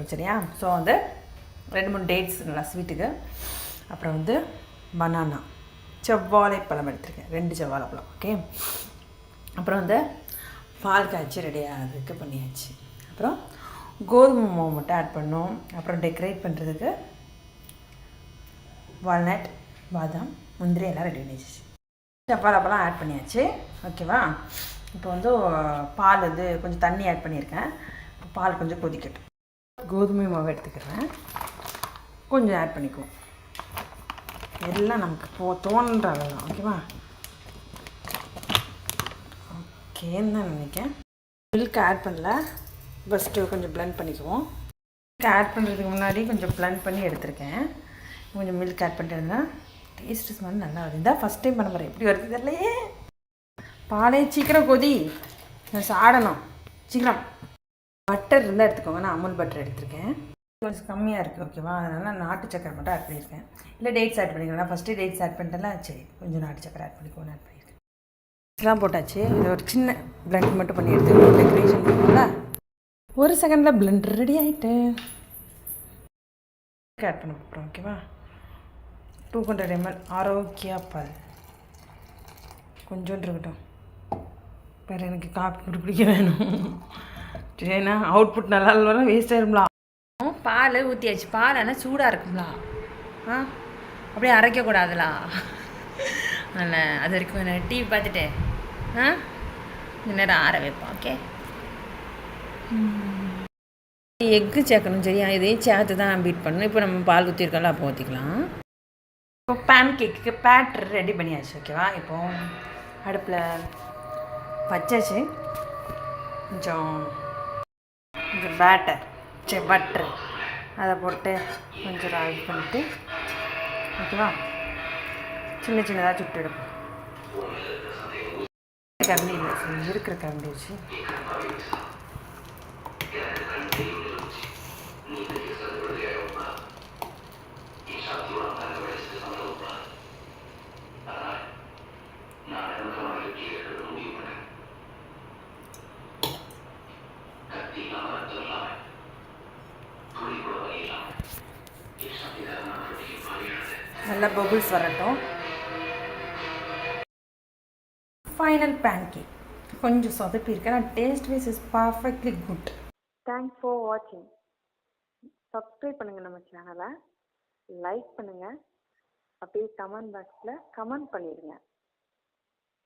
எடுத்துக்கணும் சரியா. ஸோ வந்து 2-3 டேட்ஸ் நல்லா ஸ்வீட்டுக்கு, அப்புறம் வந்து பனானா செவ்வாழைப்பழம் எடுத்துருக்கேன், 2 செவ்வாழைப்பழம். ஓகே, அப்புறம் வந்து பால் காய்ச்சி ரெடி ஆகிறதுக்கு பண்ணியாச்சு. அப்புறம் கோதுமை மாவு மட்டும் ஆட் பண்ணோம். அப்புறம் டெக்கரேட் பண்ணுறதுக்கு வால்நட், பாதாம், முந்திரி எல்லாம் ரெடி பண்ணியாச்சு. செவ்வாழைப்பழம் ஆட் பண்ணியாச்சு. ஓகேவா. இப்போ வந்து பால் வந்து கொஞ்சம் தண்ணி ஆட் பண்ணியிருக்கேன். இப்போ பால் கொஞ்சம் கொதிக்கட்டும். கோதுமை மாவு எடுத்துக்கிறேன், கொஞ்சம் ஆட் பண்ணிக்குவோம். எல்லாம் நமக்கு தோன்ற அளவு. ஓகேவா. ஓகேன்னு தான் நினைக்கிறேன். மில்க் ஆட் பண்ணல, ஃபஸ்ட்டு கொஞ்சம் பிளெண்ட் பண்ணிக்குவோம். மில்க் ஆட் பண்ணுறதுக்கு முன்னாடி கொஞ்சம் பிளெண்ட் பண்ணி எடுத்திருக்கேன். கொஞ்சம் மில்க் ஆட் பண்ணிட்டு இருந்தால் டேஸ்ட்டு ஸ்மெல் நல்லா வருது. இதான் ஃபஸ்ட் டைம் பண்ண போகிறேன், எப்படி வருது தெரியலையே. பாலே சீக்கிரம் கொதி, சாடணும் சீக்கிரம். பட்டர் இருந்தால் எடுத்துக்கோங்க, நான் அமுல் பட்டர் எடுத்திருக்கேன். கொஞ்சம் கம்மியாக இருக்குது. ஓகேவா. அதனால் நாட்டு சக்கரை மட்டும் ஆட் பண்ணியிருக்கேன். இல்லை டேட்ஸ் ஆட் பண்ணிக்கலாம். ஃபஸ்ட்டு டேட்ஸ் ஆட் பண்ணிட்டேன்ல, சரி கொஞ்சம் நாட்டு சக்கரை ஆட் பண்ணிக்கோன்னு ஆட் பண்ணியிருக்கேன். இதெல்லாம் போட்டாச்சு. இது ஒரு சின்ன பிளெண்ட் மட்டும் பண்ணி எடுத்துக்கணும், டெக்கரேஷன் பண்ணுவோம்ல. 1 செகண்டில் பிளெண்ட் ரெடி ஆகிட்டு ஆட் பண்ண போகிறோம். ஓகேவா. 200 ml ஆரோக்கியா பால் கொஞ்சோண்டு இருக்கட்டும். வேறு எனக்கு காப்பி குடிக்க வேணும். சரிண்ணா, அவுட்புட் நல்லா இல்லைனா வேஸ்ட் ஆயிருங்களா. பால் ஊற்றியாச்சு. பால் ஆனால் சூடாக இருக்குங்களா, அப்படியே அரைக்கக்கூடாதுலா. அதில் அது வரைக்கும் நான் டிவி பார்த்துட்டு இந்த நேரம் ஆற வைப்போம். ஓகே, எக்கு சேர்க்கணும் சரியா. இதையும் சேர்த்து தான் பீட் பண்ணணும். இப்போ நம்ம பால் ஊற்றிருக்கோம்ல, அப்போ ஊற்றிக்கலாம். இப்போ பேன் கேக்கு பேட்டர் ரெடி பண்ணியாச்சு. ஓகேவா. இப்போ அடுப்பில் வச்சாச்சு. கொஞ்சம் பட்டர் அதை போட்டு கொஞ்சம் ஆட் பண்ணிட்டு, ஓகேவா, சின்ன சின்னதாக சுட்டு எடுப்போம். கரண்டி இருக்கிற கரண்டி வச்சு நல்லா பபுள்ஸ் வரட்டும். ஃபைனல் பேன் கேக் கொஞ்சம் சொதப்பியிருக்கேன். நான் taste wise is perfectly good. Thanks for வாட்சிங். சப்ஸ்கிரைப் பண்ணுங்கள் நம்ம சேனலை, லைக் பண்ணுங்கள், அப்படியே கமெண்ட் பாக்ஸில் கமெண்ட் பண்ணிடுங்க.